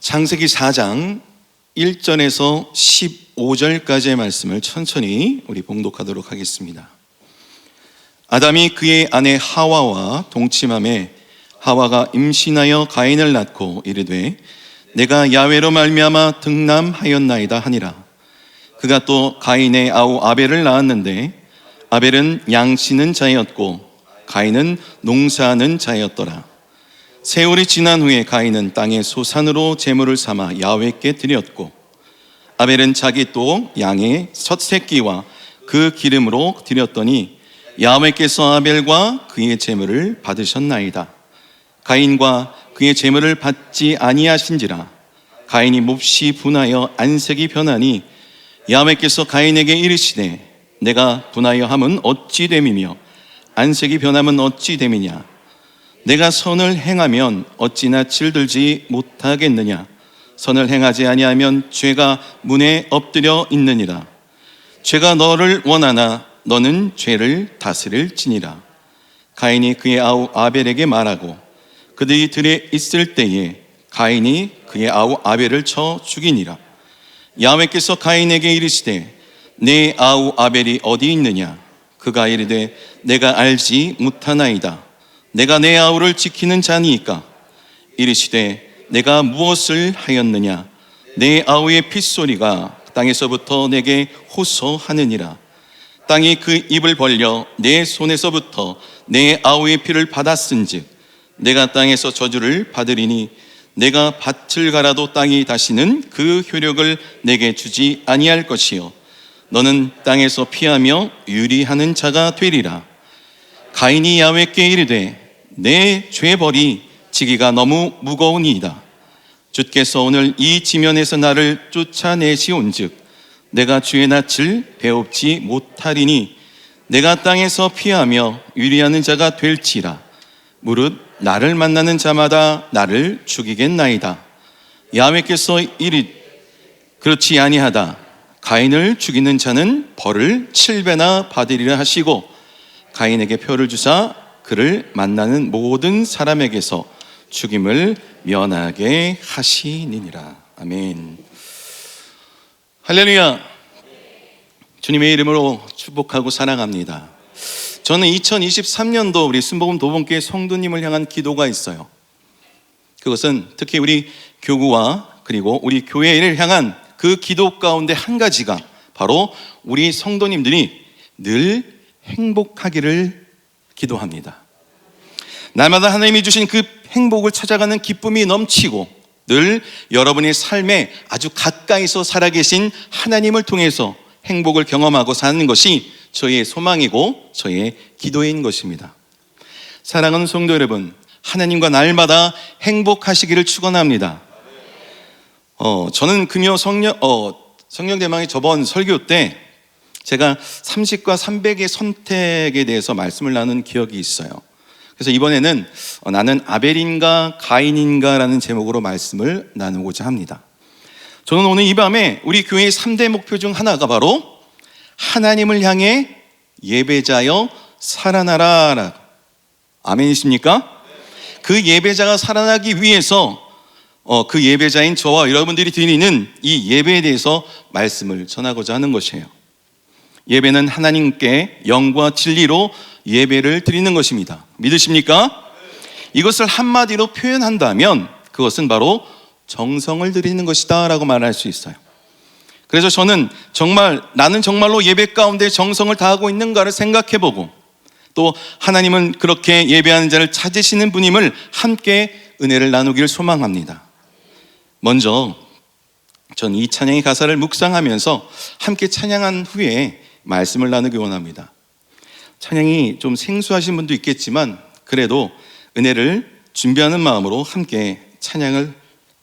창세기 4장 1절에서 15절까지의 말씀을 천천히 우리 봉독하도록 하겠습니다. 아담이 그의 아내 하와와 동침하매 하와가 임신하여 가인을 낳고 이르되 내가 야훼로 말미암아 등남하였나이다 하니라. 그가 또 가인의 아우 아벨을 낳았는데 아벨은 양치는 자였고 가인은 농사하는 자였더라. 세월이 지난 후에 가인은 땅의 소산으로 제물을 삼아 야훼께 드렸고 아벨은 자기 또 양의 첫 새끼와 그 기름으로 드렸더니 야훼께서 아벨과 그의 제물을 받으셨나이다. 가인과 그의 제물을 받지 아니하신지라. 가인이 몹시 분하여 안색이 변하니 야훼께서 가인에게 이르시되 내가 분하여 함은 어찌 됨이며 안색이 변함은 어찌 됨이냐. 내가 선을 행하면 어찌나 질들지 못하겠느냐. 선을 행하지 아니하면 죄가 문에 엎드려 있느니라. 죄가 너를 원하나 너는 죄를 다스릴지니라. 가인이 그의 아우 아벨에게 말하고 그들이 들에 있을 때에 가인이 그의 아우 아벨을 쳐 죽이니라. 야훼께서 가인에게 이르시되 내 아우 아벨이 어디 있느냐. 그가 이르되 내가 알지 못하나이다. 내가 내 아우를 지키는 자니이까. 이르시되 내가 무엇을 하였느냐. 내 아우의 핏소리가 땅에서부터 내게 호소하느니라. 땅이 그 입을 벌려 내 손에서부터 내 아우의 피를 받았은즉 내가 땅에서 저주를 받으리니 내가 밭을 갈아도 땅이 다시는 그 효력을 내게 주지 아니할 것이요 너는 땅에서 피하며 유리하는 자가 되리라. 가인이 야훼께 이르되 내 죄벌이 지기가 너무 무거우니이다. 주께서 오늘 이 지면에서 나를 쫓아내시온즉 내가 주의 낯을 배웁지 못하리니 내가 땅에서 피하며 유리하는 자가 될지라. 무릇 나를 만나는 자마다 나를 죽이겠나이다. 야훼께서 이르 그렇지 아니하다. 가인을 죽이는 자는 벌을 7배나 받으리라 하시고 가인에게 표를 주사 그를 만나는 모든 사람에게서 죽임을 면하게 하시니라. 아멘. 할렐루야. 주님의 이름으로 축복하고 사랑합니다. 저는 2023년도 우리 순복음 도봉교회 성도님을 향한 기도가 있어요. 그것은 특히 우리 교구와 그리고 우리 교회를 향한 그 기도 가운데 한 가지가 바로 우리 성도님들이 늘 행복하기를 기도합니다. 날마다 하나님이 주신 그 행복을 찾아가는 기쁨이 넘치고 늘 여러분의 삶에 아주 가까이서 살아계신 하나님을 통해서 행복을 경험하고 사는 것이 저의 소망이고 저의 기도인 것입니다. 사랑하는 성도 여러분, 하나님과 날마다 행복하시기를 축원합니다. 저는 금요 성령대망의 저번 설교 때 제가 30과 300의 선택에 대해서 말씀을 나눈 기억이 있어요. 그래서 이번에는 나는 아벨인가 가인인가 라는 제목으로 말씀을 나누고자 합니다. 저는 오늘 이 밤에 우리 교회의 3대 목표 중 하나가 바로 하나님을 향해 예배자여 살아나라. 아멘이십니까? 그 예배자가 살아나기 위해서 그 예배자인 저와 여러분들이 드리는 이 예배에 대해서 말씀을 전하고자 하는 것이에요. 예배는 하나님께 영과 진리로 예배를 드리는 것입니다. 믿으십니까? 이것을 한마디로 표현한다면 그것은 바로 정성을 드리는 것이다 라고 말할 수 있어요. 그래서 저는 나는 정말로 예배 가운데 정성을 다하고 있는가를 생각해보고 또 하나님은 그렇게 예배하는 자를 찾으시는 분임을 함께 은혜를 나누기를 소망합니다. 먼저 전 이 찬양의 가사를 묵상하면서 함께 찬양한 후에 말씀을 나누기 원합니다. 찬양이 좀 생소하신 분도 있겠지만 그래도 은혜를 준비하는 마음으로 함께 찬양을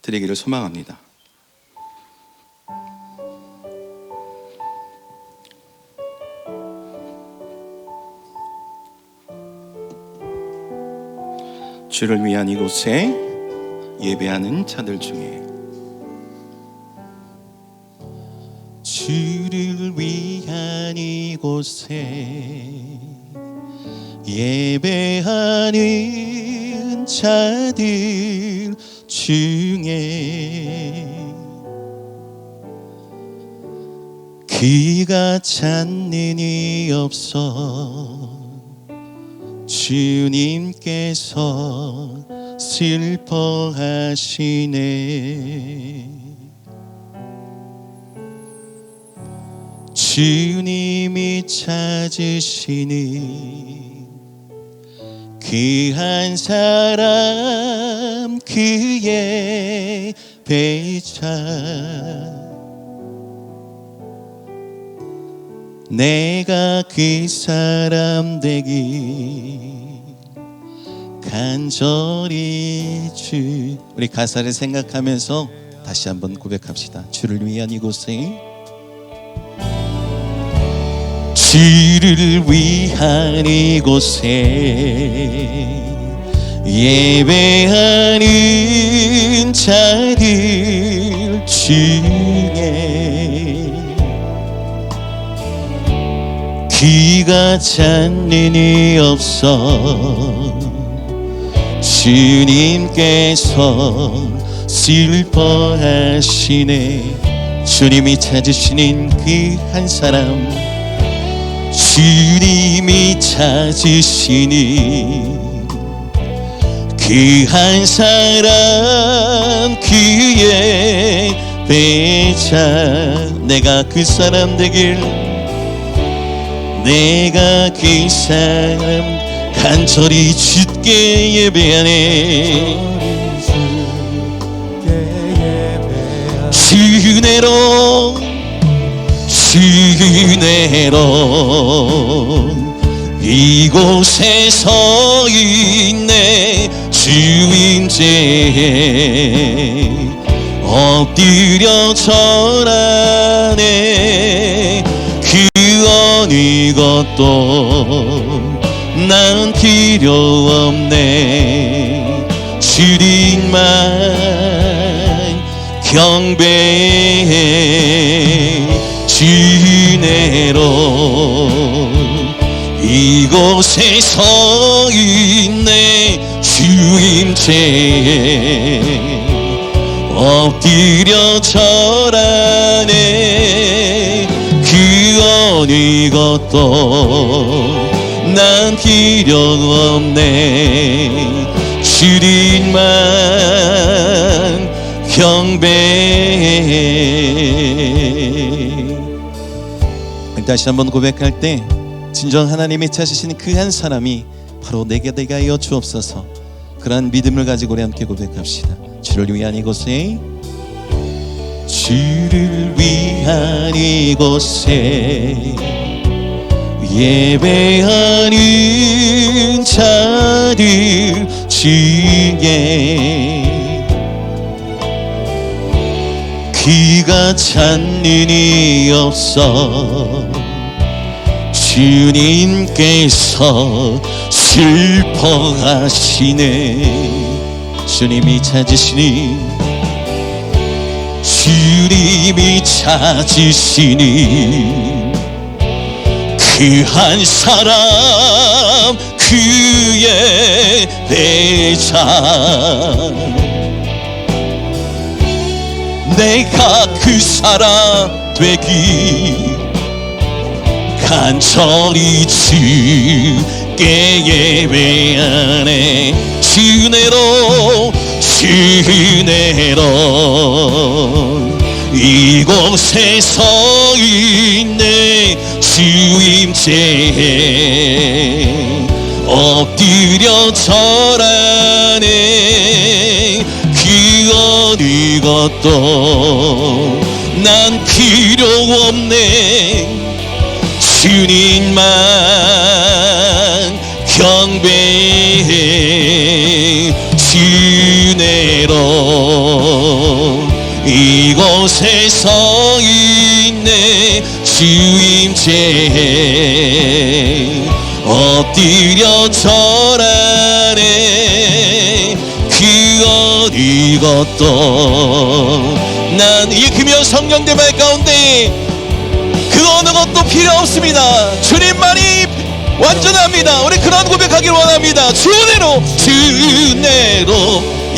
드리기를 소망합니다. 주를 위한 이곳에 예배하는 자들 중에 주를 위한 이곳에 예배하는 자들 중에 귀가 찾는 이 없어 주님께서 슬퍼하시네. 주님이 찾으시니 그 한 사람 그의 배자 내가 그 사람 되기 간절히 주. 우리 가사를 생각하면서 다시 한번 고백합시다. 주를 위한 이곳에 주를 위한 이곳에 예배하는 자들 중에 귀가 찾는 이 없어 주님께서 슬퍼하시네. 주님이 찾으시는 그 한 사람 주님이 찾으시니 그 한 사람 그의 배자 내가 그 사람 되길 내가 그 사람 간절히 주께 예배하네. 주내로 이곳에 서 있네. 주인제 엎드려 절하네. 그 어느 것도 난 필요 없네. 주님만 경배해. 주내로 이곳에 서 있네. 주임체에 엎드려 절하네. 그 어느 것도 난 필요 없네. 주님만 경배해. 다시 한번 고백할 때 진정 하나님이 찾으신 그 한 사람이 바로 내게 되게 하여 주옵소서. 그러한 믿음을 가지고 우리 함께 고백합시다. 주를 위한 이곳에 주를 위한 이곳에 예배하는 자들 중에 귀가 찾는 이 없어 주님께서 슬퍼하시네. 주님이 찾으시니 주님이 찾으시니 그 한 사람 그의 배자 내가 그 사람 되기 간절히 주께 예배하네. 주내로 이곳에 서 있네. 주임체에 엎드려 절하네. 그 어느 것도 난 필요 없네. 주님만 경배해. 주내로 이곳에 서 있네. 주임체에 엎드려 절하네. 그 어느 것도 난 일으키며 성령대 말 가운데 그 어느 것도 필요 없습니다. 주님만이 완전합니다. 우리 그런 고백하길 원합니다. 주내로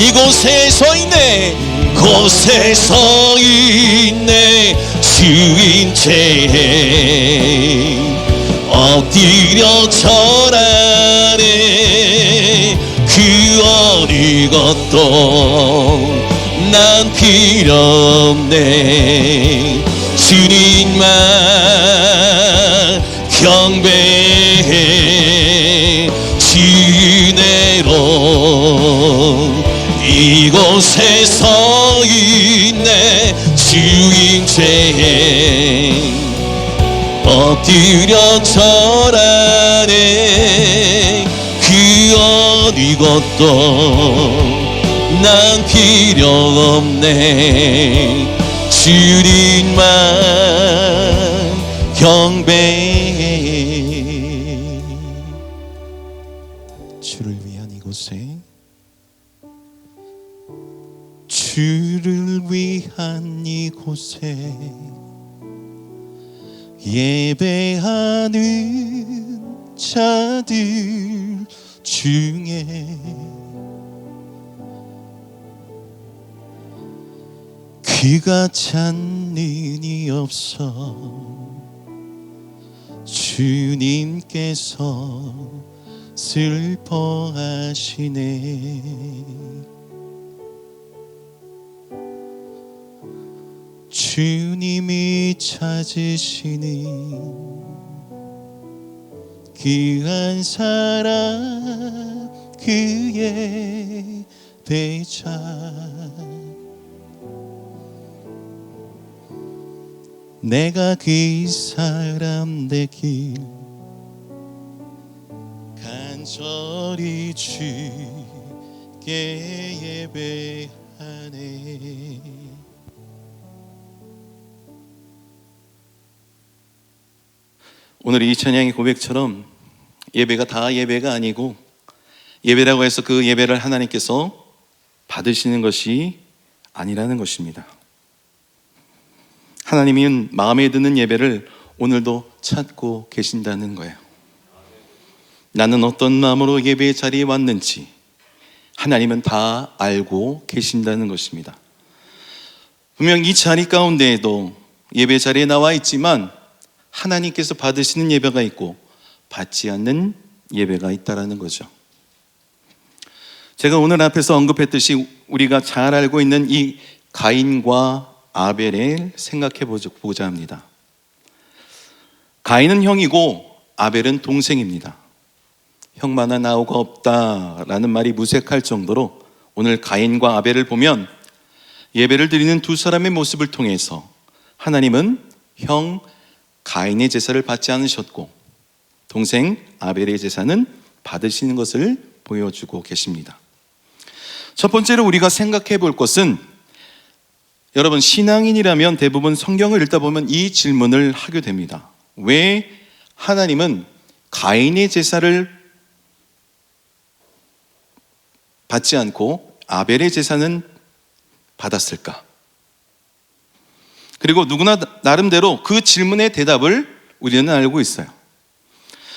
이곳에 서 있네 곳에 서 있네 주인께 엎드려 절하네 그 어느 것도 난 필요 없네 주님만 경배해 주내로 이곳에 서 있네 주인 죄에 엎드려 절하네 그 어느 것도 난 필요 없네 주님만 경배해 주를 위한 이곳에 주를 위한 이곳에 예배하는 자들 중에 그가 찾는 이 없어 주님께서 슬퍼하시네 주님이 찾으시는 그 한 사람 그의 배자 내가 그 사람 되길 간절히 주께 예배하네 오늘 이 찬양의 고백처럼 예배가 다 예배가 아니고 예배라고 해서 그 예배를 하나님께서 받으시는 것이 아니라는 것입니다. 하나님은 마음에 드는 예배를 오늘도 찾고 계신다는 거예요. 나는 어떤 마음으로 예배의 자리에 왔는지 하나님은 다 알고 계신다는 것입니다. 분명 이 자리 가운데에도 예배 자리에 나와 있지만 하나님께서 받으시는 예배가 있고 받지 않는 예배가 있다라는 거죠. 제가 오늘 앞에서 언급했듯이 우리가 잘 알고 있는 이 가인과 아벨을 생각해 보자 합니다. 가인은 형이고 아벨은 동생입니다. 형만한 아우가 없다라는 말이 무색할 정도로 오늘 가인과 아벨을 보면 예배를 드리는 두 사람의 모습을 통해서 하나님은 형 가인의 제사를 받지 않으셨고 동생 아벨의 제사는 받으시는 것을 보여주고 계십니다. 첫 번째로 우리가 생각해 볼 것은 여러분 신앙인이라면 대부분 성경을 읽다 보면 이 질문을 하게 됩니다. 왜 하나님은 가인의 제사를 받지 않고 아벨의 제사는 받았을까? 그리고 누구나 나름대로 그 질문의 대답을 우리는 알고 있어요.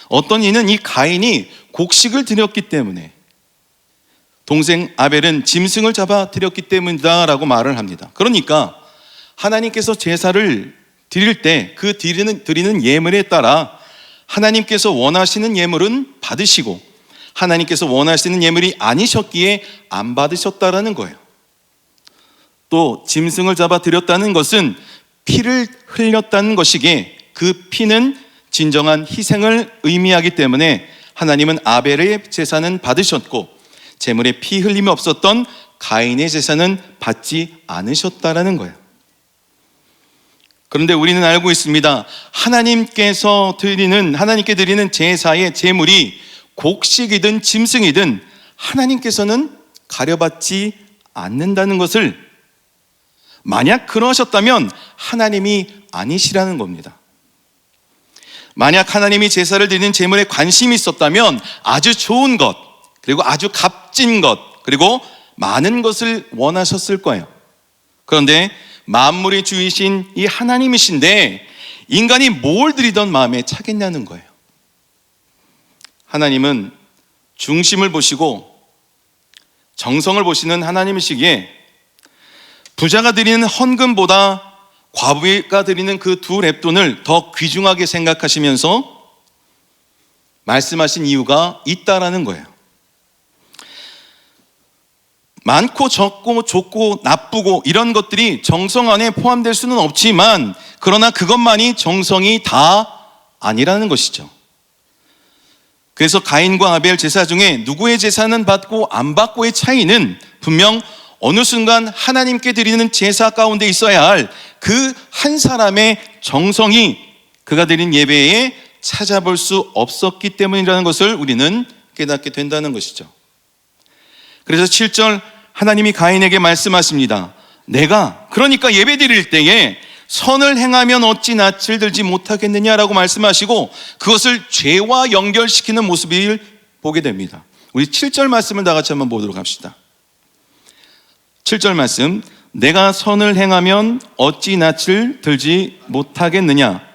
어떤 이는 이 가인이 곡식을 드렸기 때문에 동생 아벨은 짐승을 잡아 드렸기 때문이다 라고 말을 합니다. 그러니까 하나님께서 제사를 드릴 때 그 드리는 예물에 따라 하나님께서 원하시는 예물은 받으시고 하나님께서 원하시는 예물이 아니셨기에 안 받으셨다라는 거예요. 또 짐승을 잡아 드렸다는 것은 피를 흘렸다는 것이기에 그 피는 진정한 희생을 의미하기 때문에 하나님은 아벨의 제사는 받으셨고 제물에 피 흘림이 없었던 가인의 제사는 받지 않으셨다라는 거예요. 그런데 우리는 알고 있습니다. 하나님께 드리는 제사의 제물이 곡식이든 짐승이든 하나님께서는 가려받지 않는다는 것을 만약 그러셨다면 하나님이 아니시라는 겁니다. 만약 하나님이 제사를 드리는 제물에 관심이 있었다면 아주 좋은 것 그리고 아주 값진 것 그리고 많은 것을 원하셨을 거예요. 그런데 만물의 주이신 이 하나님이신데 인간이 뭘 드리던 마음에 차겠냐는 거예요. 하나님은 중심을 보시고 정성을 보시는 하나님이시기에 부자가 드리는 헌금보다 과부가 드리는 그 두 렙돈을 더 귀중하게 생각하시면서 말씀하신 이유가 있다라는 거예요. 많고 적고 좋고 나쁘고 이런 것들이 정성 안에 포함될 수는 없지만, 그러나 그것만이 정성이 다 아니라는 것이죠. 그래서 가인과 아벨 제사 중에 누구의 제사는 받고 안 받고의 차이는 분명 어느 순간 하나님께 드리는 제사 가운데 있어야 할 그 한 사람의 정성이 그가 드린 예배에 찾아볼 수 없었기 때문이라는 것을 우리는 깨닫게 된다는 것이죠. 그래서 7절 하나님이 가인에게 말씀하십니다. 내가 그러니까 예배 드릴 때에 선을 행하면 어찌 낯을 들지 못하겠느냐라고 말씀하시고 그것을 죄와 연결시키는 모습을 보게 됩니다. 우리 7절 말씀을 다 같이 한번 보도록 합시다. 7절 말씀, 내가 선을 행하면 어찌 낯을 들지 못하겠느냐.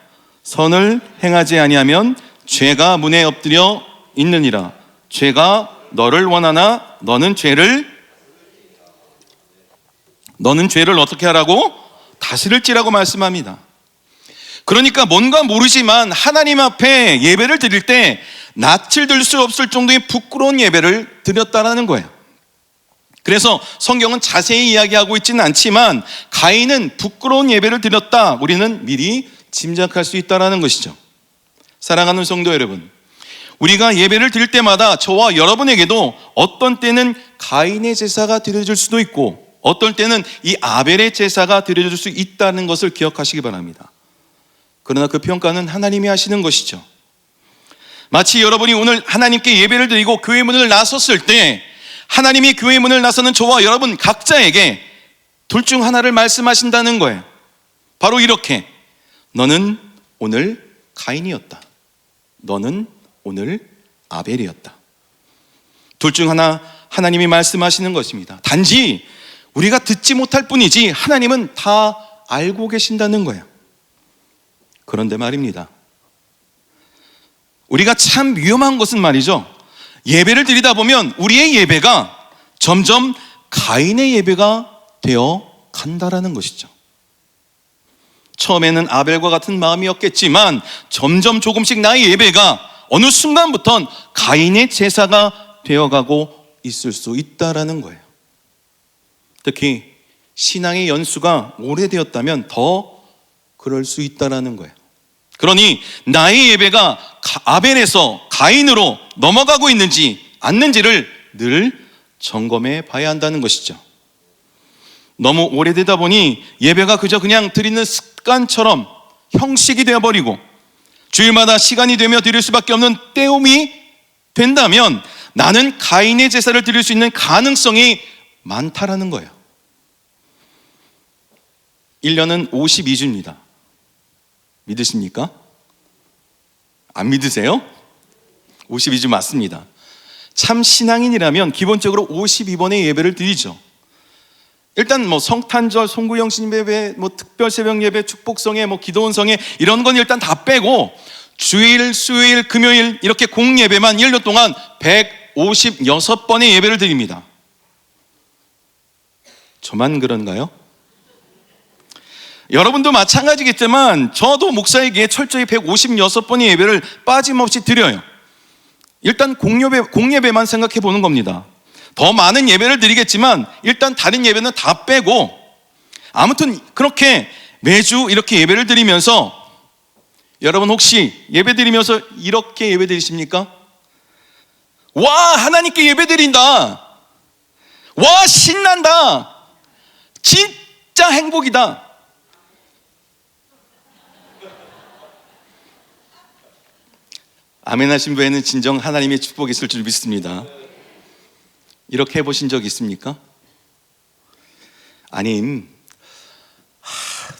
선을 행하지 아니하면 죄가 문에 엎드려 있느니라. 죄가 너를 원하나 너는 죄를 어떻게 하라고? 다스릴지라고 말씀합니다. 그러니까 뭔가 모르지만 하나님 앞에 예배를 드릴 때 낯을 들 수 없을 정도의 부끄러운 예배를 드렸다라는 거예요. 그래서 성경은 자세히 이야기하고 있지는 않지만 가인은 부끄러운 예배를 드렸다, 우리는 미리 짐작할 수 있다는 것이죠. 사랑하는 성도 여러분, 우리가 예배를 드릴 때마다 저와 여러분에게도 어떤 때는 가인의 제사가 드려질 수도 있고 어떤 때는 이 아벨의 제사가 드려질 수 있다는 것을 기억하시기 바랍니다. 그러나 그 평가는 하나님이 하시는 것이죠. 마치 여러분이 오늘 하나님께 예배를 드리고 교회 문을 나섰을 때 하나님이 교회 문을 나서는 저와 여러분 각자에게 둘 중 하나를 말씀하신다는 거예요. 바로 이렇게, 너는 오늘 가인이었다, 너는 오늘 아벨이었다. 둘 중 하나 하나님이 말씀하시는 것입니다. 단지 우리가 듣지 못할 뿐이지 하나님은 다 알고 계신다는 거예요. 그런데 말입니다, 우리가 참 위험한 것은 말이죠, 예배를 드리다 보면 우리의 예배가 점점 가인의 예배가 되어 간다라는 것이죠. 처음에는 아벨과 같은 마음이었겠지만 점점 조금씩 나의 예배가 어느 순간부턴 가인의 제사가 되어가고 있을 수 있다라는 거예요. 특히 신앙의 연수가 오래되었다면 더 그럴 수 있다라는 거예요. 그러니 나의 예배가 아벨에서 가인으로 넘어가고 있는지 않는지를 늘 점검해 봐야 한다는 것이죠. 너무 오래되다 보니 예배가 그저 그냥 드리는 습관처럼 형식이 되어버리고 주일마다 시간이 되며 드릴 수밖에 없는 때움이 된다면 나는 가인의 제사를 드릴 수 있는 가능성이 많다라는 거예요. 1년은 52주입니다. 믿으십니까? 안 믿으세요? 52주 맞습니다. 참 신앙인이라면 기본적으로 52번의 예배를 드리죠. 일단 성탄절, 송구영신 예배, 특별 새벽 예배, 축복성회, 기도원성회 이런 건 일단 다 빼고 주일, 수요일, 금요일 이렇게 공예배만 1년 동안 156번의 예배를 드립니다. 저만 그런가요? 여러분도 마찬가지겠지만 저도 목사에게 철저히 156번의 예배를 빠짐없이 드려요. 일단 공예배만 생각해 보는 겁니다. 더 많은 예배를 드리겠지만 일단 다른 예배는 다 빼고, 아무튼 그렇게 매주 이렇게 예배를 드리면서, 여러분 혹시 예배 드리면서 이렇게 예배 드리십니까? 와, 하나님께 예배 드린다, 와, 신난다, 진짜 행복이다. 아멘 하신 분에는 진정 하나님의 축복이 있을 줄 믿습니다. 이렇게 해보신 적 있습니까? 아님,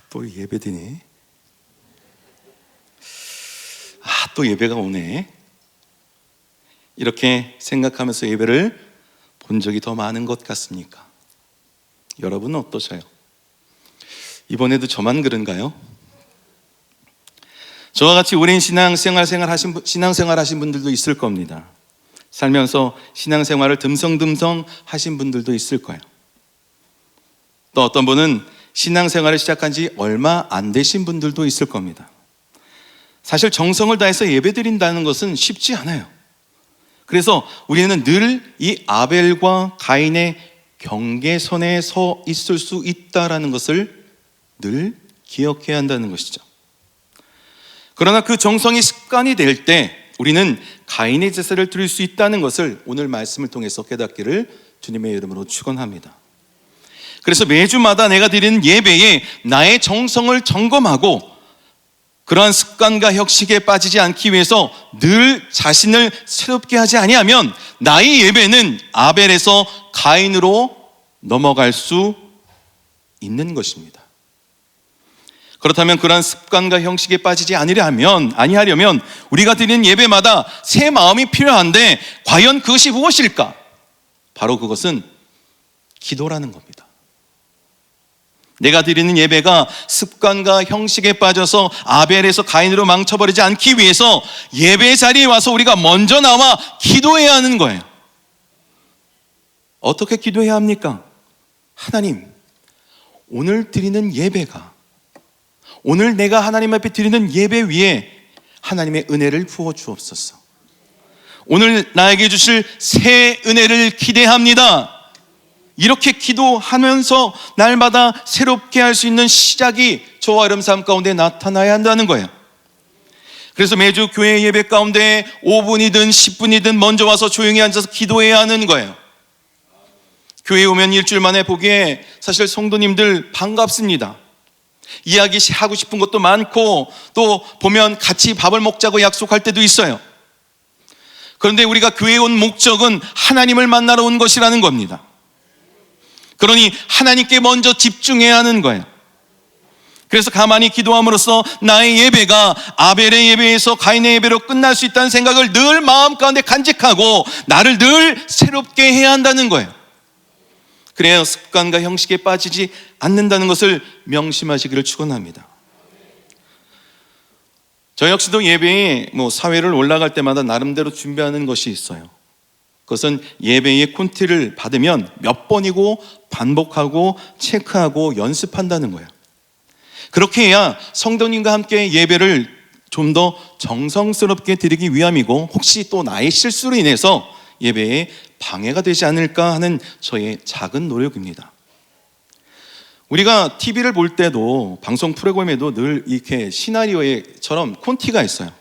또 예배드네, 또 예배가 오네, 이렇게 생각하면서 예배를 본 적이 더 많은 것 같습니까? 여러분은 어떠셔요? 이번에도 저만 그런가요? 저와 같이 오랜 신앙생활 하신 분들도 있을 겁니다. 살면서 신앙생활을 듬성듬성 하신 분들도 있을 거예요. 또 어떤 분은 신앙생활을 시작한 지 얼마 안 되신 분들도 있을 겁니다. 사실 정성을 다해서 예배드린다는 것은 쉽지 않아요. 그래서 우리는 늘 이 아벨과 가인의 경계선에 서 있을 수 있다라는 것을 늘 기억해야 한다는 것이죠. 그러나 그 정성이 습관이 될 때 우리는 가인의 제사를 드릴 수 있다는 것을 오늘 말씀을 통해서 깨닫기를 주님의 이름으로 축원합니다. 그래서 매주마다 내가 드리는 예배에 나의 정성을 점검하고 그러한 습관과 혁식에 빠지지 않기 위해서 늘 자신을 새롭게 하지 아니하면 나의 예배는 아벨에서 가인으로 넘어갈 수 있는 것입니다. 그렇다면 그러한 습관과 형식에 빠지지 아니하려면 우리가 드리는 예배마다 새 마음이 필요한데 과연 그것이 무엇일까? 바로 그것은 기도라는 겁니다. 내가 드리는 예배가 습관과 형식에 빠져서 아벨에서 가인으로 망쳐버리지 않기 위해서 예배 자리에 와서 우리가 먼저 나와 기도해야 하는 거예요. 어떻게 기도해야 합니까? 하나님, 오늘 드리는 예배가, 오늘 내가 하나님 앞에 드리는 예배 위에 하나님의 은혜를 부어 주옵소서. 오늘 나에게 주실 새 은혜를 기대합니다. 이렇게 기도하면서 날마다 새롭게 할 수 있는 시작이 저와 여러분 삶 가운데 나타나야 한다는 거예요. 그래서 매주 교회 예배 가운데 5분이든 10분이든 먼저 와서 조용히 앉아서 기도해야 하는 거예요. 교회에 오면 일주일 만에 보기에 사실 성도님들 반갑습니다. 이야기하고 싶은 것도 많고 또 보면 같이 밥을 먹자고 약속할 때도 있어요. 그런데 우리가 교회에 온 목적은 하나님을 만나러 온 것이라는 겁니다. 그러니 하나님께 먼저 집중해야 하는 거예요. 그래서 가만히 기도함으로써 나의 예배가 아벨의 예배에서 가인의 예배로 끝날 수 있다는 생각을 늘 마음 가운데 간직하고 나를 늘 새롭게 해야 한다는 거예요. 그래야 습관과 형식에 빠지지 않는다는 것을 명심하시기를 축원합니다. 저 역시도 예배에 사회를 올라갈 때마다 나름대로 준비하는 것이 있어요. 그것은 예배의 콘티를 받으면 몇 번이고 반복하고 체크하고 연습한다는 거예요. 그렇게 해야 성도님과 함께 예배를 좀 더 정성스럽게 드리기 위함이고 혹시 또 나의 실수로 인해서 예배에 방해가 되지 않을까 하는 저의 작은 노력입니다. 우리가 TV를 볼 때도 방송 프로그램에도 늘 이렇게 시나리오처럼 콘티가 있어요.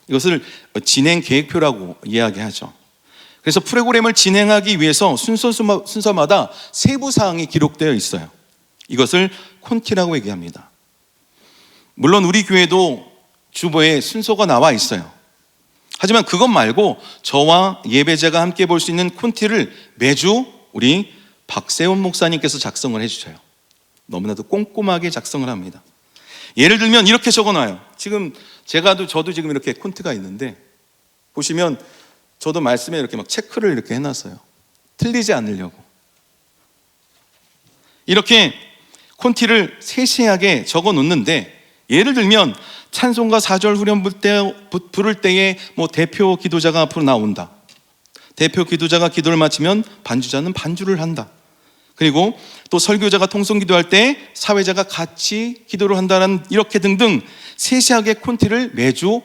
이것을 진행 계획표라고 이야기하죠. 그래서 프로그램을 진행하기 위해서 순서마다 세부사항이 기록되어 있어요. 이것을 콘티라고 얘기합니다. 물론 우리 교회도 주보에 순서가 나와 있어요. 하지만 그것 말고 저와 예배자가 함께 볼 수 있는 콘티를 매주 우리 박세훈 목사님께서 작성을 해주셔요. 너무나도 꼼꼼하게 작성을 합니다. 예를 들면 이렇게 적어놔요. 지금 저도 지금 이렇게 콘티가 있는데 보시면 저도 말씀에 이렇게 막 체크를 이렇게 해놨어요. 틀리지 않으려고. 이렇게 콘티를 세세하게 적어 놓는데 예를 들면 찬송가 4절 후렴 부를 때에 대표 기도자가 앞으로 나온다. 대표 기도자가 기도를 마치면 반주자는 반주를 한다. 그리고 또 설교자가 통성 기도할 때 사회자가 같이 기도를 한다는 이렇게 등등 세세하게 콘티를 매주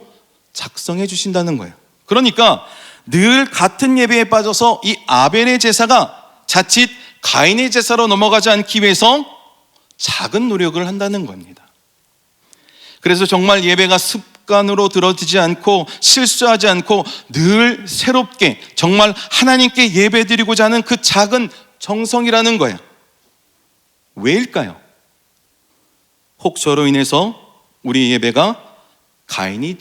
작성해 주신다는 거예요. 그러니까 늘 같은 예배에 빠져서 이 아벨의 제사가 자칫 가인의 제사로 넘어가지 않기 위해서 작은 노력을 한다는 겁니다. 그래서 정말 예배가 습관으로 들어지지 않고 실수하지 않고 늘 새롭게 정말 하나님께 예배드리고자 하는 그 작은 정성이라는 거예요. 왜일까요? 혹 저로 인해서 우리 예배가 가인이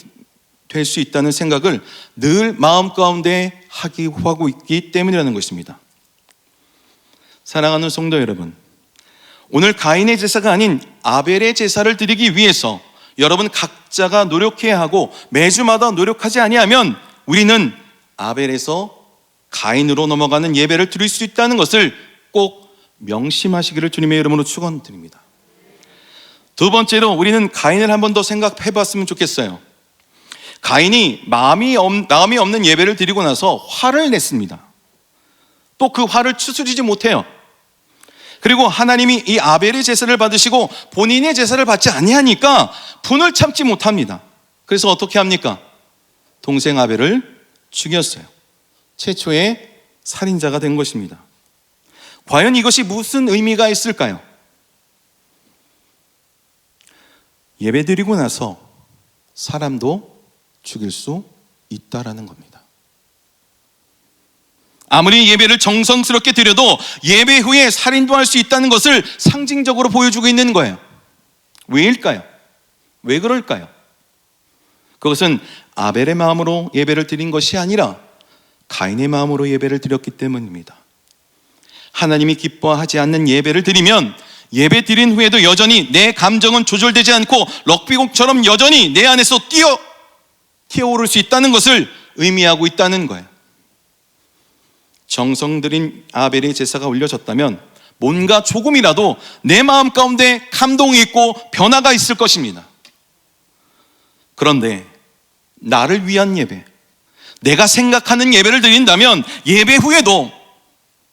될 수 있다는 생각을 늘 마음 가운데 하고 있기 때문이라는 것입니다. 사랑하는 성도 여러분, 오늘 가인의 제사가 아닌 아벨의 제사를 드리기 위해서 여러분 각자가 노력해야 하고 매주마다 노력하지 아니하면 우리는 아벨에서 가인으로 넘어가는 예배를 드릴 수 있다는 것을 꼭 명심하시기를 주님의 이름으로 축원드립니다. 두 번째로 우리는 가인을 한 번 더 생각해 봤으면 좋겠어요. 가인이 마음이 없는 예배를 드리고 나서 화를 냈습니다. 또 그 화를 추스리지 못해요. 그리고 하나님이 이 아벨의 제사를 받으시고 본인의 제사를 받지 아니하니까 분을 참지 못합니다. 그래서 어떻게 합니까? 동생 아벨을 죽였어요. 최초의 살인자가 된 것입니다. 과연 이것이 무슨 의미가 있을까요? 예배드리고 나서 사람도 죽일 수 있다라는 겁니다. 아무리 예배를 정성스럽게 드려도 예배 후에 살인도 할 수 있다는 것을 상징적으로 보여주고 있는 거예요. 왜일까요? 왜 그럴까요? 그것은 아벨의 마음으로 예배를 드린 것이 아니라 가인의 마음으로 예배를 드렸기 때문입니다. 하나님이 기뻐하지 않는 예배를 드리면 예배 드린 후에도 여전히 내 감정은 조절되지 않고 럭비공처럼 여전히 내 안에서 뛰어오를 수 있다는 것을 의미하고 있다는 거예요. 정성 들인 아벨의 제사가 올려졌다면 뭔가 조금이라도 내 마음 가운데 감동이 있고 변화가 있을 것입니다. 그런데 나를 위한 예배, 내가 생각하는 예배를 드린다면 예배 후에도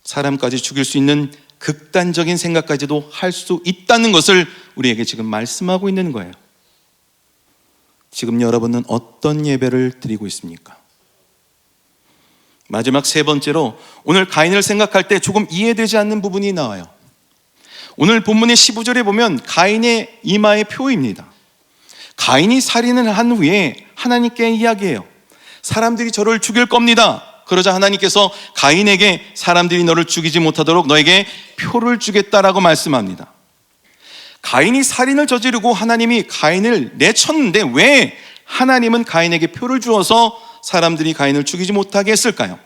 사람까지 죽일 수 있는 극단적인 생각까지도 할 수 있다는 것을 우리에게 지금 말씀하고 있는 거예요. 지금 여러분은 어떤 예배를 드리고 있습니까? 마지막 세 번째로 오늘 가인을 생각할 때 조금 이해되지 않는 부분이 나와요. 오늘 본문의 15절에 보면 가인의 이마의 표입니다. 가인이 살인을 한 후에 하나님께 이야기해요. 사람들이 저를 죽일 겁니다. 그러자 하나님께서 가인에게 사람들이 너를 죽이지 못하도록 너에게 표를 주겠다라고 말씀합니다. 가인이 살인을 저지르고 하나님이 가인을 내쳤는데 왜 하나님은 가인에게 표를 주어서 사람들이 가인을 죽이지 못하게 했을까요?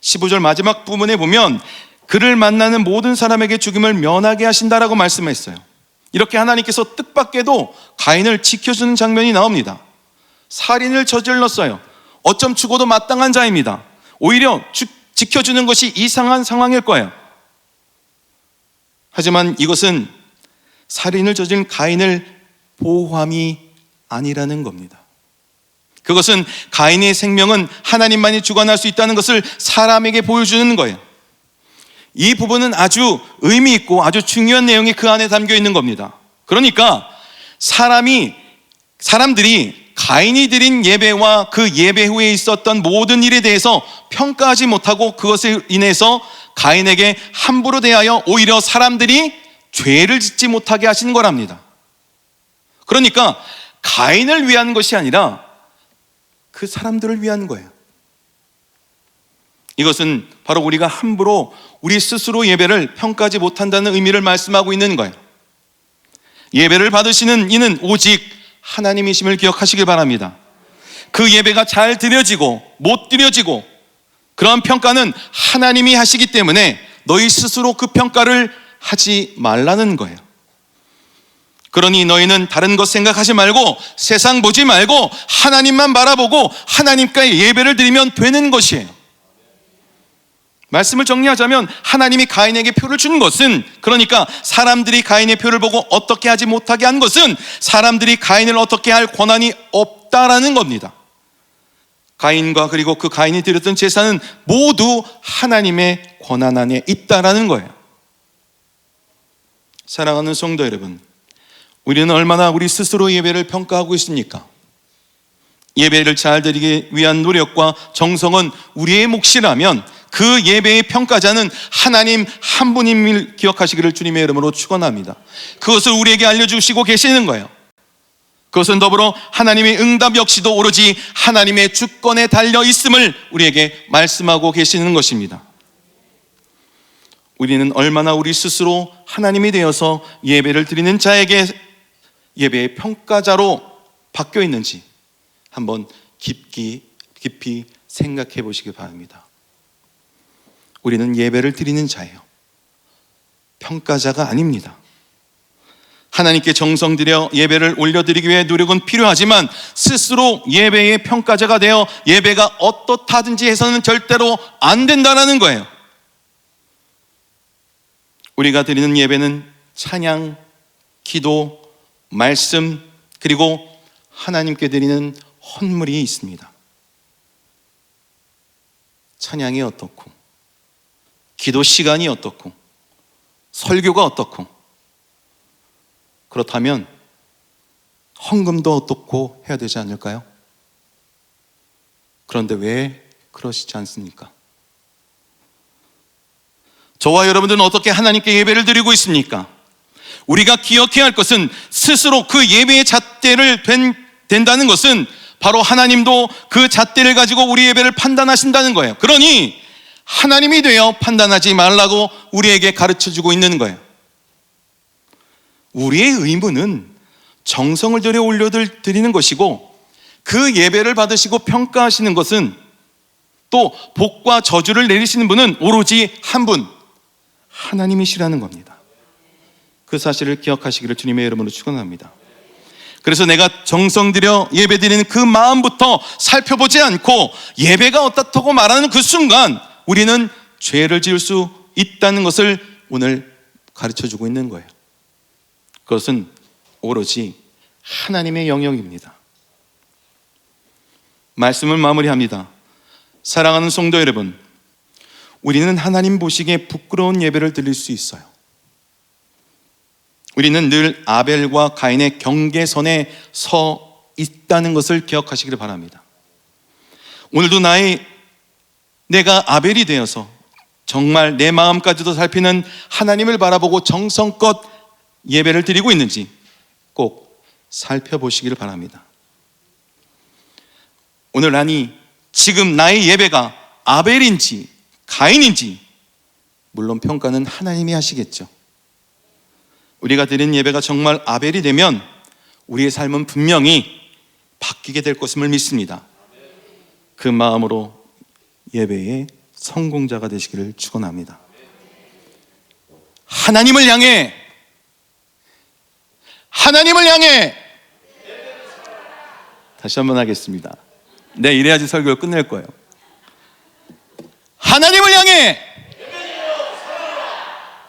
15절 마지막 부분에 보면 그를 만나는 모든 사람에게 죽임을 면하게 하신다라고 말씀했어요. 이렇게 하나님께서 뜻밖에도 가인을 지켜주는 장면이 나옵니다. 살인을 저질렀어요. 어쩜 죽어도 마땅한 자입니다. 오히려 지켜주는 것이 이상한 상황일 거예요. 하지만 이것은 살인을 저지른 가인을 보호함이 아니라는 겁니다. 그것은 가인의 생명은 하나님만이 주관할 수 있다는 것을 사람에게 보여주는 거예요. 이 부분은 아주 의미 있고 아주 중요한 내용이 그 안에 담겨 있는 겁니다. 그러니까 사람들이 가인이 드린 예배와 그 예배 후에 있었던 모든 일에 대해서 평가하지 못하고 그것에 인해서 가인에게 함부로 대하여 오히려 사람들이 죄를 짓지 못하게 하신 거랍니다. 그러니까 가인을 위한 것이 아니라 그 사람들을 위한 거예요. 이것은 바로 우리가 함부로 우리 스스로 예배를 평가하지 못한다는 의미를 말씀하고 있는 거예요. 예배를 받으시는 이는 오직 하나님이심을 기억하시길 바랍니다. 그 예배가 잘 드려지고 못 드려지고 그러한 평가는 하나님이 하시기 때문에 너희 스스로 그 평가를 하지 말라는 거예요. 그러니 너희는 다른 것 생각하지 말고 세상 보지 말고 하나님만 바라보고 하나님께 예배를 드리면 되는 것이에요. 말씀을 정리하자면 하나님이 가인에게 표를 준 것은, 그러니까 사람들이 가인의 표를 보고 어떻게 하지 못하게 한 것은 사람들이 가인을 어떻게 할 권한이 없다라는 겁니다. 가인과 그리고 그 가인이 드렸던 제사는 모두 하나님의 권한 안에 있다라는 거예요. 사랑하는 성도 여러분, 우리는 얼마나 우리 스스로 예배를 평가하고 있습니까? 예배를 잘 드리기 위한 노력과 정성은 우리의 몫이라면 그 예배의 평가자는 하나님 한 분임을 기억하시기를 주님의 이름으로 축원합니다. 그것을 우리에게 알려주시고 계시는 거예요. 그것은 더불어 하나님의 응답 역시도 오로지 하나님의 주권에 달려 있음을 우리에게 말씀하고 계시는 것입니다. 우리는 얼마나 우리 스스로 하나님이 되어서 예배를 드리는 자에게 예배의 평가자로 바뀌어 있는지 한번 깊이 생각해 보시기 바랍니다. 우리는 예배를 드리는 자예요. 평가자가 아닙니다. 하나님께 정성 들여 예배를 올려드리기 위해 노력은 필요하지만 스스로 예배의 평가자가 되어 예배가 어떻다든지 해서는 절대로 안 된다는 거예요. 우리가 드리는 예배는 찬양, 기도, 말씀, 그리고 하나님께 드리는 헌물이 있습니다. 찬양이 어떻고, 기도 시간이 어떻고, 설교가 어떻고, 그렇다면 헌금도 어떻고 해야 되지 않을까요? 그런데 왜 그러시지 않습니까? 저와 여러분들은 어떻게 하나님께 예배를 드리고 있습니까? 우리가 기억해야 할 것은 스스로 그 예배의 잣대를 된다는 것은 바로 하나님도 그 잣대를 가지고 우리 예배를 판단하신다는 거예요. 그러니 하나님이 되어 판단하지 말라고 우리에게 가르쳐주고 있는 거예요. 우리의 의무는 정성을 들여 올려드리는 것이고, 그 예배를 받으시고 평가하시는 것은, 또 복과 저주를 내리시는 분은 오로지 한 분, 하나님이시라는 겁니다. 그 사실을 기억하시기를 주님의 이름으로 축원합니다. 그래서 내가 정성 들여 예배드리는 그 마음부터 살펴보지 않고 예배가 어떻다고 말하는 그 순간 우리는 죄를 지을 수 있다는 것을 오늘 가르쳐주고 있는 거예요. 그것은 오로지 하나님의 영역입니다. 말씀을 마무리합니다. 사랑하는 성도 여러분, 우리는 하나님 보시기에 부끄러운 예배를 드릴 수 있어요. 우리는 늘 아벨과 가인의 경계선에 서 있다는 것을 기억하시기를 바랍니다. 오늘도 내가 아벨이 되어서 정말 내 마음까지도 살피는 하나님을 바라보고 정성껏 예배를 드리고 있는지 꼭 살펴보시기를 바랍니다. 오늘 지금 나의 예배가 아벨인지 가인인지 물론 평가는 하나님이 하시겠죠. 우리가 드린 예배가 정말 아벨이 되면 우리의 삶은 분명히 바뀌게 될 것임을 믿습니다. 그 마음으로 예배의 성공자가 되시기를 축원합니다. 하나님을 향해 다시 한번 하겠습니다. 네, 이래야지 설교를 끝낼 거예요. 하나님을 향해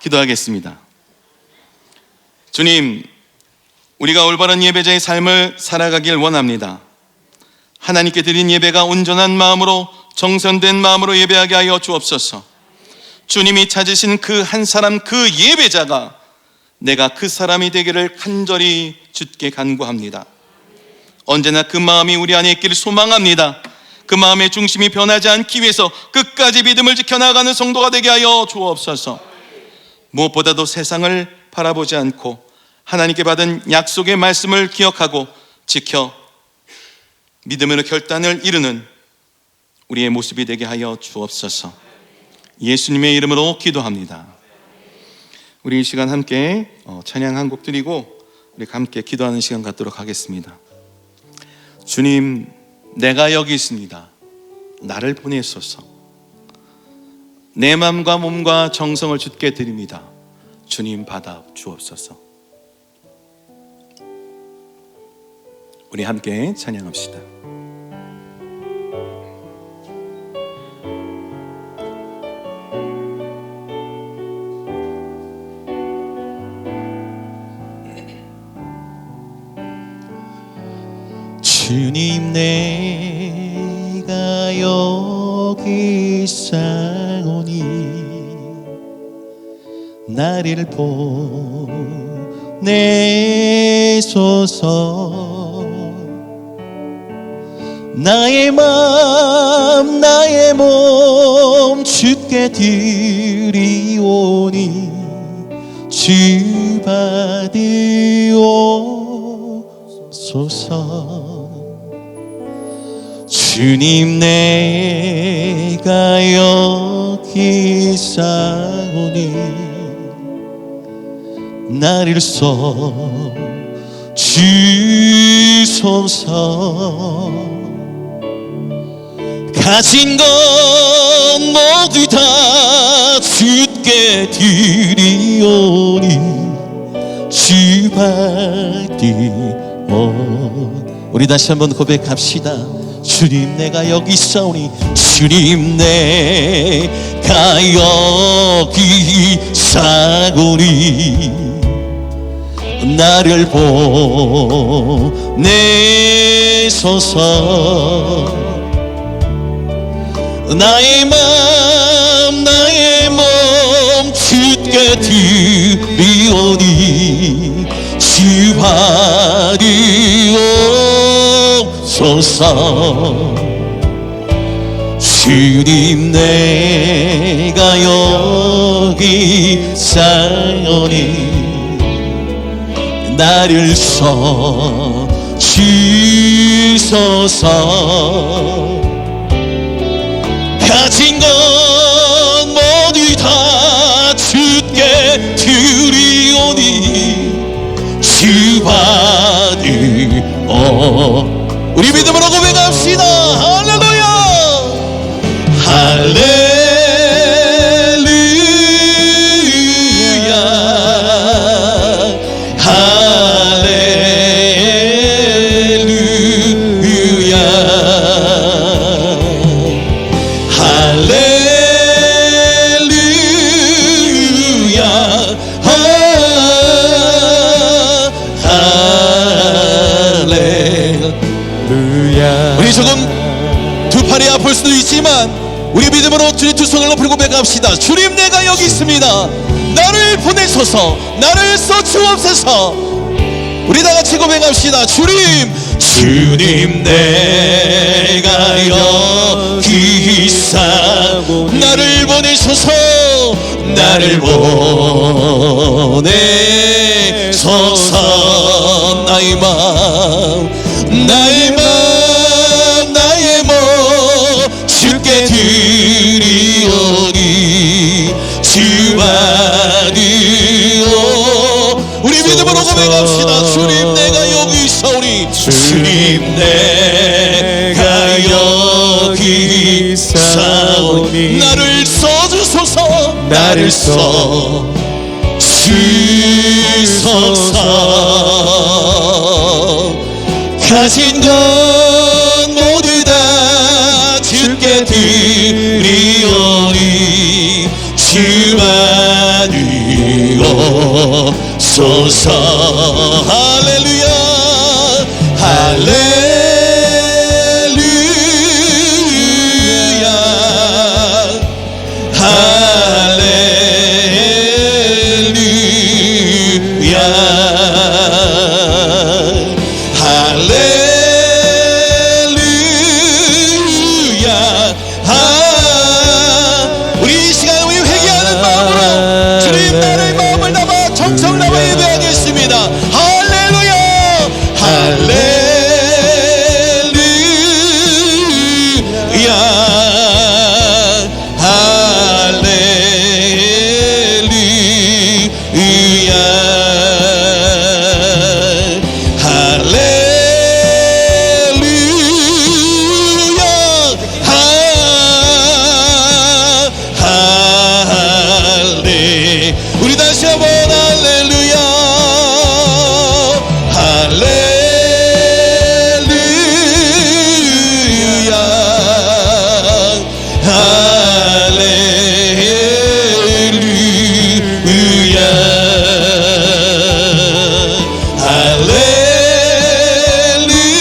기도하겠습니다. 주님, 우리가 올바른 예배자의 삶을 살아가길 원합니다. 하나님께 드린 예배가 온전한 마음으로, 정성된 마음으로 예배하게 하여 주옵소서. 주님이 찾으신 그 한 사람, 그 예배자가 내가 그 사람이 되기를 간절히 주께 간구합니다. 언제나 그 마음이 우리 안에 있기를 소망합니다. 그 마음의 중심이 변하지 않기 위해서 끝까지 믿음을 지켜나가는 성도가 되게 하여 주옵소서. 무엇보다도 세상을 바라보지 않고 하나님께 받은 약속의 말씀을 기억하고 지켜 믿음으로 결단을 이루는 우리의 모습이 되게 하여 주옵소서. 예수님의 이름으로 기도합니다. 우리 이 시간 함께 찬양 한 곡 드리고 우리 함께 기도하는 시간 갖도록 하겠습니다. 주님, 내가 여기 있습니다. 나를 보내소서. 내 마음과 몸과 정성을 주께 드립니다. 주님 받아 주옵소서. 우리 함께 찬양합시다. 주님, 내가 여기 있사오니 나를 보내소서. 나의 마음 나의 몸 주께 드리오니 주 받으옵소서. 주님, 내가 여기 있사오니 나를 써 주소서. 가진 것 모두 다 주께 드리오니 주 받으옵소서. 우리 다시 한번 고백합시다. 주님, 내가 여기 있사오니 주님, 내가 여기 있사오니 나를 보내소서. 나의 맘 나의 몸 주께 드리오니 주 받으옵소서. 주님 내가 여기 있사오니 나를 써주소서. 가진 것 모두 다 주께 드리오니 주 받으옵소서. 우리 믿음으로 고백합시다. 할렐루야 할렐루야 할렐루야 할렐루야 할렐루야. 우리 조금 두 팔이 아플 수도 있지만 우리 믿음으로 주님 두 손을 높이 고백합시다. 주님 내가 여기 있습니다. 나를 보내소서. 나를 써주옵소서. 우리 다같이 고백합시다. 주님 내가 여기 있사 나를 보내소서. 나를 보내소서. 나의 맘 나의 몸 주께 드리오니 주 받으오. 우리 믿음으로 고백합시다. 주님 내가 여기 있사오니 주님 내가 여기 있사오니 나를 써주소서. 나를 써주소서. 가진 것 모두 다 주께 드리오니 주 받으옵소서. 할렐루야 할렐루야 할렐루야 할렐루야. 우리 이 시간 우리 회개하는 마음으로 주님 나의 마음을 담아 정성 담아 예배하겠습니다. 할렐루야 할렐루야 우리 다시 한번 할렐루야 할렐루야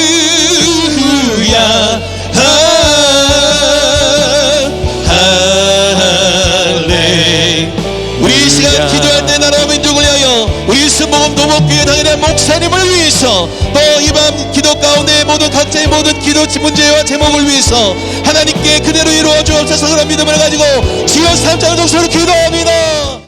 할렐루야 할렐루야 우리 이 시간 기도할 때 나라 민족을 위하여 우리 순복음 도목교회 당연한 목사님을 위해서 또 이 밤 기도 가운데 모든 각자의 모든 기도 문제와 제목을 위해서 하나님께 그대로 이루어 주옵소서. 그런 믿음을 가지고 지어 3장을 동서로 기도합니다.